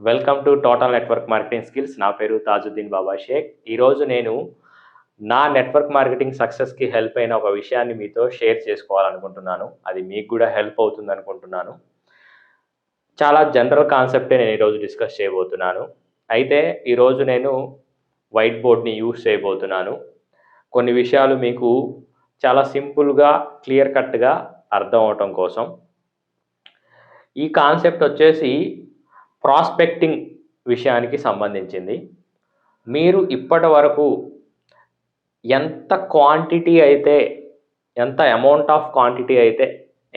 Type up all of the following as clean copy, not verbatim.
Welcome to total network marketing skills. నా పేరు తాజుద్దీన్ బాబా షేక్. ఈరోజు నేను నా నెట్వర్క్ మార్కెటింగ్ సక్సెస్కి హెల్ప్ అయిన ఒక విషయాన్ని మీతో షేర్ చేసుకోవాలనుకుంటున్నాను. అది మీకు కూడా హెల్ప్ అవుతుంది అనుకుంటున్నాను. చాలా జనరల్ కాన్సెప్టే నేను ఈరోజు డిస్కస్ చేయబోతున్నాను. అయితే ఈరోజు నేను వైట్ బోర్డ్ని యూజ్ చేయబోతున్నాను. కొన్ని విషయాలు మీకు చాలా సింపుల్గా క్లియర్ కట్గా అర్థం అవటం కోసం. ఈ కాన్సెప్ట్ వచ్చేసి ప్రాస్పెక్టింగ్ విషయానికి సంబంధించింది. మీరు ఇప్పటి వరకు ఎంత అమౌంట్ ఆఫ్ క్వాంటిటీ అయితే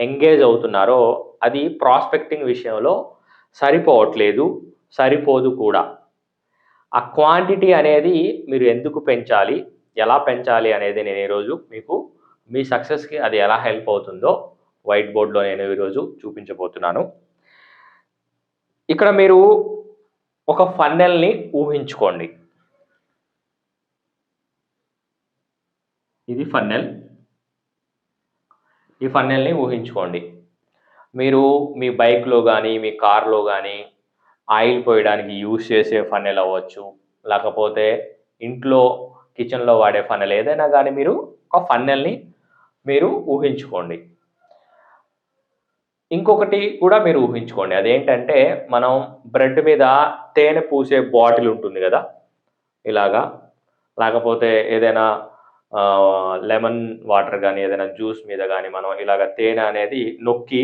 ఎంగేజ్ అవుతున్నారో అది ప్రాస్పెక్టింగ్ విషయంలో సరిపోదు కూడా. ఆ క్వాంటిటీ అనేది మీరు ఎందుకు పెంచాలి, ఎలా పెంచాలి అనేది నేను ఈరోజు మీకు మీ సక్సెస్కి అది ఎలా హెల్ప్ అవుతుందో వైట్ బోర్డ్లో నేను ఈరోజు చూపించబోతున్నాను. ఇక్కడ మీరు ఒక ఫన్నెల్ని ఊహించుకోండి. ఇది ఫన్నెల్. ఈ ఫన్నెల్ని ఊహించుకోండి. మీరు మీ బైక్లో కానీ మీ కార్లో కానీ ఆయిల్ పోయడానికి యూజ్ చేసే ఫన్నెల్ అవ్వచ్చు, లేకపోతే ఇంట్లో కిచెన్లో వాడే ఫన్నెల్ ఏదైనా కానీ మీరు ఒక ఫన్నెల్ని మీరు ఊహించుకోండి. ఇంకొకటి కూడా మీరు ఊహించుకోండి. అదేంటంటే మనం బ్రెడ్ మీద తేనె పూసే బాటిల్ ఉంటుంది కదా, ఇలాగా. లేకపోతే ఏదైనా లెమన్ వాటర్ కానీ ఏదైనా జ్యూస్ మీద కానీ మనం ఇలాగ తేనె అనేది నొక్కి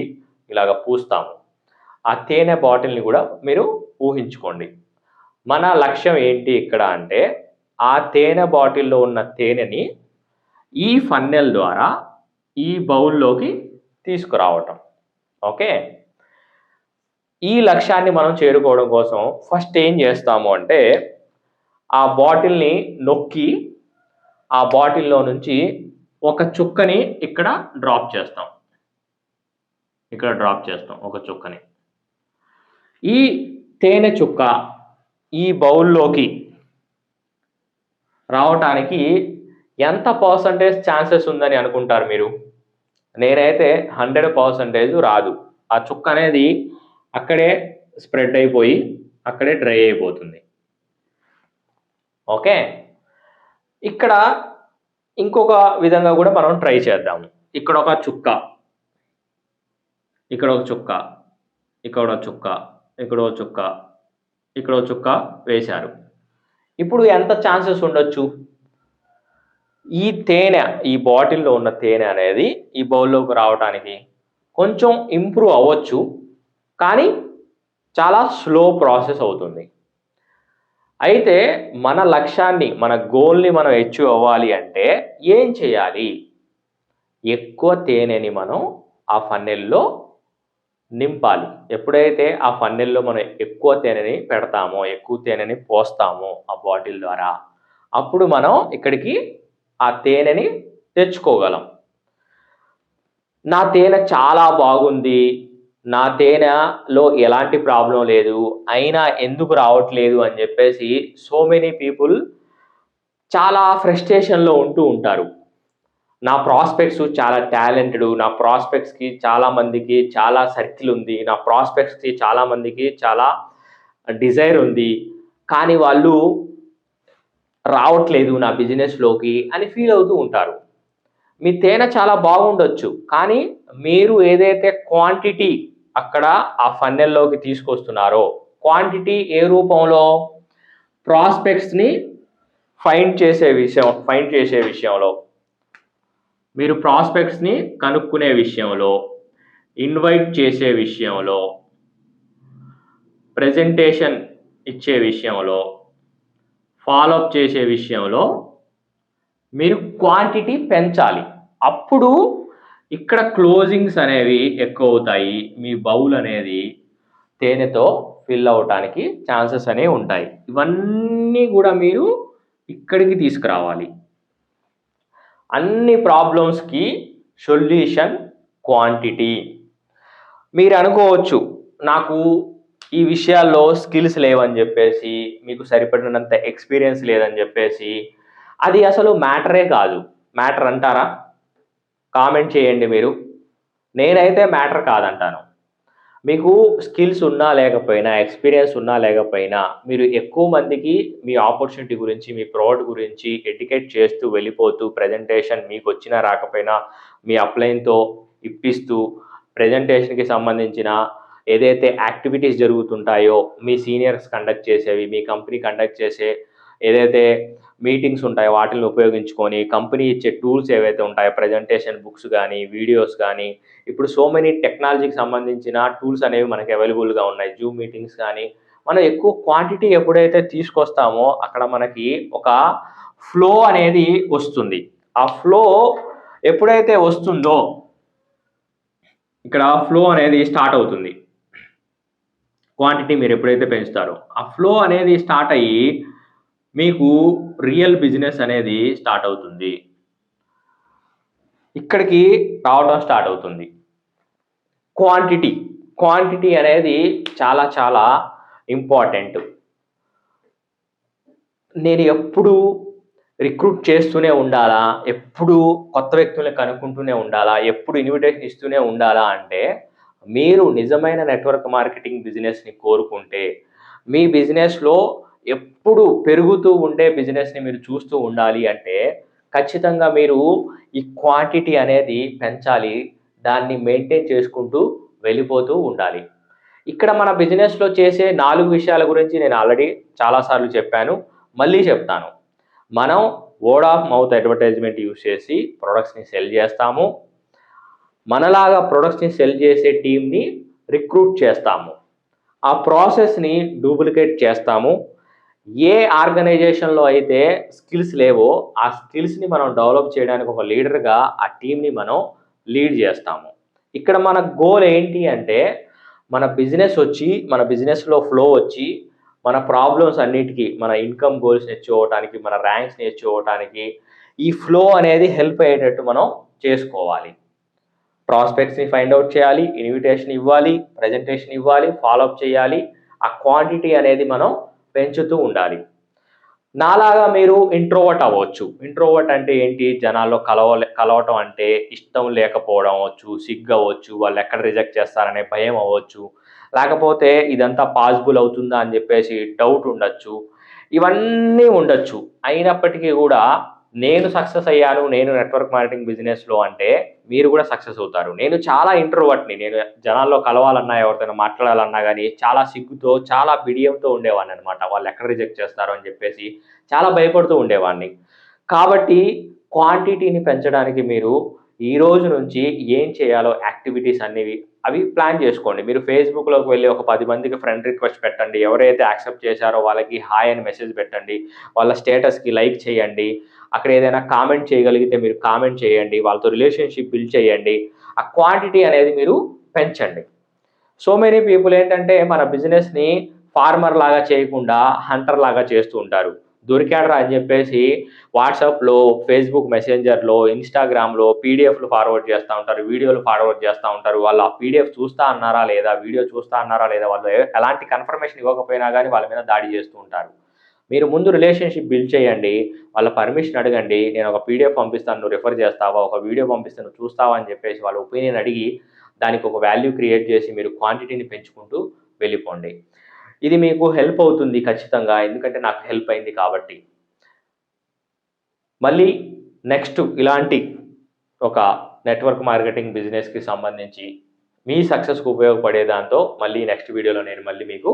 ఇలాగ పూస్తాము. ఆ తేనె బాటిల్ని కూడా మీరు ఊహించుకోండి. మన లక్ష్యం ఏంటి ఇక్కడ అంటే ఆ తేనె బాటిల్లో ఉన్న తేనెని ఈ ఫన్నెల్ ద్వారా ఈ బౌల్లోకి తీసుకురావటం. ఓకే, ఈ లక్ష్యాన్ని మనం చేరుకోవడం కోసం ఫస్ట్ ఏం చేస్తాము అంటే ఆ బాటిల్ని నొక్కి ఆ బాటిల్లో నుంచి ఒక చుక్కని ఇక్కడ డ్రాప్ చేస్తాం. ఒక చుక్కని. ఈ తేనె చుక్క ఈ బౌల్లోకి రావటానికి ఎంత పర్సంటేజ్ ఛాన్సెస్ ఉందని అనుకుంటారు మీరు? నేనైతే 100% రాదు. ఆ చుక్క అనేది అక్కడే స్ప్రెడ్ అయిపోయి అక్కడే డ్రై అయిపోతుంది. ఓకే, ఇక్కడ ఇంకొక విధంగా కూడా మనం ట్రై చేద్దాము. ఇక్కడ ఒక చుక్క, ఇక్కడ ఒక చుక్క, ఇక్కడ ఒక చుక్క, ఇక్కడ ఒక చుక్క, ఇక్కడ ఒక చుక్క వేశారు. ఇప్పుడు ఎంత ఛాన్సెస్ ఉండొచ్చు? ఈ బాటిల్లో ఉన్న తేనె అనేది ఈ బౌల్లోకి రావడానికి కొంచెం ఇంప్రూవ్ అవ్వచ్చు, కానీ చాలా స్లో ప్రాసెస్ అవుతుంది. అయితే మన లక్ష్యాన్ని, మన గోల్ని మనం అచీవ్ అవ్వాలి అంటే ఏం చేయాలి? ఎక్కువ తేనెని మనం ఆ ఫన్నెల్లో నింపాలి. ఎప్పుడైతే ఆ ఫన్నెల్లో మనం ఎక్కువ తేనెని పెడతామో, ఎక్కువ తేనెని పోస్తామో ఆ బాటిల్ ద్వారా, అప్పుడు మనం ఇక్కడికి ఆ తేనెని తెచ్చుకోగలం. నా తేనె చాలా బాగుంది, నా తేనెలో ఎలాంటి ప్రాబ్లం లేదు, అయినా ఎందుకు రావట్లేదు అని చెప్పేసి సో మెనీ పీపుల్ చాలా ఫ్రస్ట్రేషన్లో ఉంటూ ఉంటారు. నా ప్రాస్పెక్ట్స్ చాలా టాలెంటెడ్, నా ప్రాస్పెక్ట్స్కి చాలామందికి చాలా సర్కిల్ ఉంది, నా ప్రాస్పెక్ట్స్కి చాలామందికి చాలా డిజైర్ ఉంది, కానీ వాళ్ళు రావట్లేదు నా బిజినెస్లోకి అని ఫీల్ అవుతూ ఉంటారు. మీ తేనె చాలా బాగుండొచ్చు, కానీ మీరు ఏదైతే క్వాంటిటీ అక్కడ ఆ ఫన్నెల్లోకి తీసుకొస్తున్నారో, క్వాంటిటీ ఏ రూపంలో? ప్రాస్పెక్ట్స్ని ఫైండ్ చేసే విషయంలో, మీరు ప్రాస్పెక్ట్స్ని కనుక్కునే విషయంలో, ఇన్వైట్ చేసే విషయంలో, ప్రెజెంటేషన్ ఇచ్చే విషయంలో, ఫాలోఅప్ చేసే విషయంలో మీరు క్వాంటిటీ పెంచాలి. అప్పుడు ఇక్కడ క్లోజింగ్స్ అనేవి ఎక్కువ అవుతాయి, మీ బౌల్ అనేది తేనెతో ఫిల్ అవటానికి ఛాన్సెస్ అనేవి ఉంటాయి. ఇవన్నీ కూడా మీరు ఇక్కడికి తీసుకురావాలి. అన్ని ప్రాబ్లమ్స్కి సొల్యూషన్ క్వాంటిటీ. మీరు అనుకోవచ్చు, నాకు ఈ విషయాల్లో స్కిల్స్ లేవని చెప్పేసి, మీకు సరిపడినంత ఎక్స్పీరియన్స్ లేదని చెప్పేసి. అది అసలు మ్యాటరే కాదు. మ్యాటర్ అంటారా? కామెంట్ చేయండి మీరు. నేనైతే మ్యాటర్ కాదంటాను. మీకు స్కిల్స్ ఉన్నా లేకపోయినా, ఎక్స్‌పీరియన్స్ ఉన్నా లేకపోయినా, మీరు ఎక్కువ మందికి మీ ఆపర్చునిటీ గురించి, మీ ప్రోడక్ట్ గురించి ఎడ్యుకేట్ చేస్తూ వెళ్ళిపోతూ ప్రెజెంటేషన్ మీకొచ్చినా రాకపోయినా మీ అప్‌లైన్‌తో ఇప్పిస్తూ, ప్రెజెంటేషన్‌కి సంబంధించిన ఏదైతే యాక్టివిటీస్ జరుగుతుంటాయో, మీ సీనియర్స్ కండక్ట్ చేసేవి, మీ కంపెనీ కండక్ట్ చేసే ఏదైతే మీటింగ్స్ ఉంటాయో వాటిల్ని ఉపయోగించుకొని, కంపెనీ ఇచ్చే టూల్స్ ఏవైతే ఉంటాయో ప్రెజెంటేషన్ బుక్స్ గానీ, వీడియోస్ గానీ, ఇప్పుడు సో మెనీ టెక్నాలజీకి సంబంధించిన టూల్స్ అనేవి మనకి అవైలబుల్‌గా ఉన్నాయి. జూమ్ మీటింగ్స్ కానీ, మనం ఎక్కువ క్వాంటిటీ ఎప్పుడైతే తీసుకొస్తామో అక్కడ మనకి ఒక ఫ్లో అనేది వస్తుంది. ఆ ఫ్లో ఎప్పుడైతే వస్తుందో ఇక్కడ ఫ్లో అనేది స్టార్ట్ అవుతుంది. క్వాంటిటీ మీరు ఎప్పుడైతే పెంచుతారో, ఆ ఫ్లో అనేది స్టార్ట్ అయ్యి మీకు రియల్ బిజినెస్ అనేది స్టార్ట్ అవుతుంది. ఇక్కడికి రావడం స్టార్ట్ అవుతుంది. క్వాంటిటీ అనేది చాలా చాలా ఇంపార్టెంట్. నేను ఎప్పుడు రిక్రూట్ చేస్తూనే ఉండాలా? ఎప్పుడు కొత్త వ్యక్తుల్ని కనుక్కుంటూనే ఉండాలా? ఎప్పుడు ఇన్విటేషన్ ఇస్తూనే ఉండాలా అంటే, మీరు నిజమైన నెట్వర్క్ మార్కెటింగ్ బిజినెస్‌ని కోరుకుంటే, మీ బిజినెస్‌లో ఎప్పుడు పెరుగుతూ ఉండే బిజినెస్‌ని మీరు చూస్తూ ఉండాలి అంటే, ఖచ్చితంగా మీరు ఈ క్వాంటిటీ అనేది పెంచాలి. దాన్ని మెయింటైన్ చేసుకుంటూ వెళ్ళిపోతూ ఉండాలి. ఇక్కడ మన బిజినెస్‌లో చేసే 4 విషయాల గురించి నేను ఆల్రెడీ చాలా సార్లు చెప్పాను. మళ్ళీ చెప్తాను. మనం word of mouth advertisement use చేసి ప్రొడక్ట్స్‌ని సెల్ చేస్తాము. మనలాగా ప్రొడక్ట్స్‌ని సెల్ చేసే టీమ్‌ని రిక్రూట్ చేస్తాము. ఆ ప్రాసెస్‌ని డూప్లికేట్ చేస్తాము. ఏ ఆర్గనైజేషన్‌లో అయితే స్కిల్స్ లేవో, ఆ స్కిల్స్‌ని మనం డెవలప్ చేయడానికి ఒక లీడర్‌గా ఆ టీమ్‌ని మనం లీడ్ చేస్తాము. ఇక్కడ మన గోల్ ఏంటి అంటే, మన బిజినెస్‌లో ఫ్లో వచ్చి, మన ప్రాబ్లమ్స్ అన్నిటికి, మన ఇన్‌కమ్ గోల్స్‌ని అచీవ్ అవ్వటానికి, మన ర్యాంక్స్‌ని అచీవ్ అవ్వటానికి, ఈ ఫ్లో అనేది హెల్ప్ అయ్యేటట్టు మనం చేసుకోవాలి. ప్రాస్పెక్ట్స్‌ని ఫైండ్ ఔట్ చేయాలి, ఇన్విటేషన్ ఇవ్వాలి, ప్రెజెంటేషన్ ఇవ్వాలి, ఫాలో అప్ చేయాలి. ఆ క్వాంటిటీ అనేది మనం పెంచుతూ ఉండాలి. నాలాగా మీరు ఇంట్రోవర్ట్ అవ్వచ్చు. ఇంట్రోవర్ట్ అంటే ఏంటి? జనాల్లో కలవటం అంటే ఇష్టం లేకపోవడం అవ్వచ్చు, సిగ్గు అవ్వచ్చు, వాళ్ళు ఎక్కడ రిజెక్ట్ చేస్తారనే భయం అవ్వచ్చు. లేకపోతే ఇదంతా పాసిబుల్ అవుతుందా అని చెప్పేసి డౌట్ ఉండొచ్చు. ఇవన్నీ ఉండొచ్చు. అయినప్పటికీ కూడా నేను సక్సెస్ అయ్యాను. నేను నెట్వర్క్ మార్కెటింగ్ బిజినెస్‌లో అంటే మీరు కూడా సక్సెస్ అవుతారు. నేను చాలా ఇంట్రోవర్ట్‌ని. నేను జనాల్లో కలవాలన్నా, ఎవరితోనైనా మాట్లాడాలన్నా గాని చాలా సిగ్గుతో, చాలా బిడియంతో ఉండేవాడిననమాట. వాళ్ళు ఎక్కడ రిజెక్ట్ చేస్తారో అని చెప్పేసి చాలా భయపడుతూ ఉండేవాడిని. కాబట్టి క్వాంటిటీని పెంచడానికి మీరు ఈ రోజు నుంచి ఏం చేయాలో యాక్టివిటీస్ అనేవి అవి ప్లాన్ చేసుకోండి. మీరు ఫేస్‌బుక్‌లోకి వెళ్లి ఒక 10 మందికి ఫ్రెండ్ రిక్వెస్ట్ పెట్టండి. ఎవరైతే యాక్సెప్ట్ చేశారో వాళ్ళకి హాయ్ అని మెసేజ్ పెట్టండి. వాళ్ళ స్టేటస్‌కి లైక్ చేయండి. అక్కడ ఏదైనా కామెంట్ చేయగలిగితే మీరు కామెంట్ చేయండి. వాళ్ళతో రిలేషన్‌షిప్ బిల్డ్ చేయండి. ఆ క్వాంటిటీ అనేది మీరు పెంచండి. సో మెనీ పీపుల్ ఏంటంటే మన బిజినెస్‌ని ఫార్మర్ లాగా చేయకుండా హంటర్ లాగా చేస్తూ ఉంటారు. దొరికాడురా అని చెప్పేసి వాట్సాప్‌లో, ఫేస్‌బుక్ మెసెంజర్‌లో, ఇన్‌స్టాగ్రామ్‌లో పీడీఎఫ్‌లు ఫార్వర్డ్ చేస్తా ఉంటారు. వీడియోలు ఫార్వర్డ్ చేస్తా ఉంటారు. వాళ్ళు ఆ పీడీఎఫ్ చూస్తా అన్నారా లేదా? వీడియో చూస్తా అన్నారా లేదా? వాళ్ళు ఎలాంటి కన్ఫర్మేషన్ ఇవ్వకపోయినా గాని వాళ్ళ మీద దాడి చేస్తూ ఉంటారు. మీరు ముందు రిలేషన్‌షిప్ బిల్డ్ చేయండి. వాళ్ళ పర్మిషన్ అడగండి. నేను ఒక పీడీఎఫ్ పంపిస్తాను. నువ్వు రిఫర్ చేస్తావా? ఒక వీడియో పంపిస్తాను నువ్వు చూస్తావా? అని చెప్పేసి వాళ్ళ ఒపీనియన్ అడిగి దానికి ఒక వాల్యూ క్రియేట్ చేసి మీరు క్వాంటిటీని పెంచుకుంటూ వెళ్ళిపోండి. ఇది మీకు హెల్ప్ అవుతుంది ఖచ్చితంగా. ఎందుకంటే నాకు హెల్ప్ అయింది కాబట్టి. మళ్ళీ నెక్స్ట్ ఇలాంటి ఒక నెట్వర్క్ మార్కెటింగ్ బిజినెస్‌కి సంబంధించి మీ సక్సెస్‌కి ఉపయోగపడే దాంతో మళ్ళీ నెక్స్ట్ వీడియోలో నేను మళ్ళీ మీకు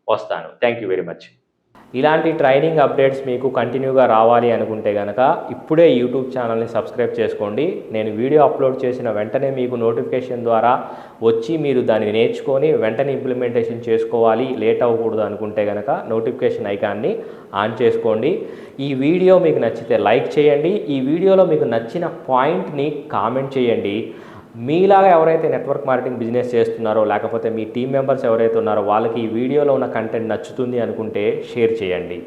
వస్తాను. Thank you very much. ఇలాంటి ట్రైనింగ్ అప్డేట్స్ మీకు కంటిన్యూగా రావాలి అనుకుంటే గనక ఇప్పుడే యూట్యూబ్ ఛానల్ని సబ్స్క్రైబ్ చేసుకోండి. నేను వీడియో అప్లోడ్ చేసిన వెంటనే మీకు నోటిఫికేషన్ ద్వారా వచ్చి మీరు దాన్ని నేర్చుకొని వెంటనే ఇంప్లిమెంటేషన్ చేసుకోవాలి, లేట్ అవ్వకూడదు అనుకుంటే గనక నోటిఫికేషన్ ఐకాన్ని ఆన్ చేసుకోండి. ఈ వీడియో మీకు నచ్చితే లైక్ చేయండి. ఈ వీడియోలో మీకు నచ్చిన పాయింట్ని కామెంట్ చేయండి. మీలాగా ఎవరైతే నెట్వర్క్ మార్కెటింగ్ బిజినెస్ చేస్తున్నారో లేకపోతే మీ టీమ్ మెంబర్స్ ఎవరైతే ఉన్నారో వాళ్ళకి ఈ వీడియోలో ఉన్న కంటెంట్ నచ్చుతుంది అనుకుంటే షేర్ చేయండి.